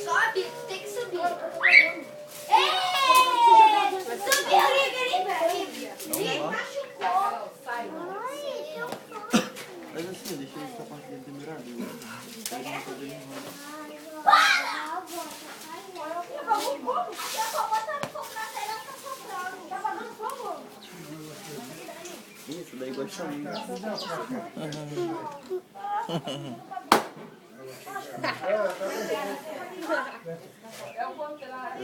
Sobe, tem que subir. Ei! Subiu, Lívia! Machucou. Sai. Mas assim, deixa ele essa parte dele primeiro ali. Para! Apagou o fogo. Já tô botando fogo na tela, tá soprando. Tá apagando fogo? Isso, daí gosta muito. É o contrário.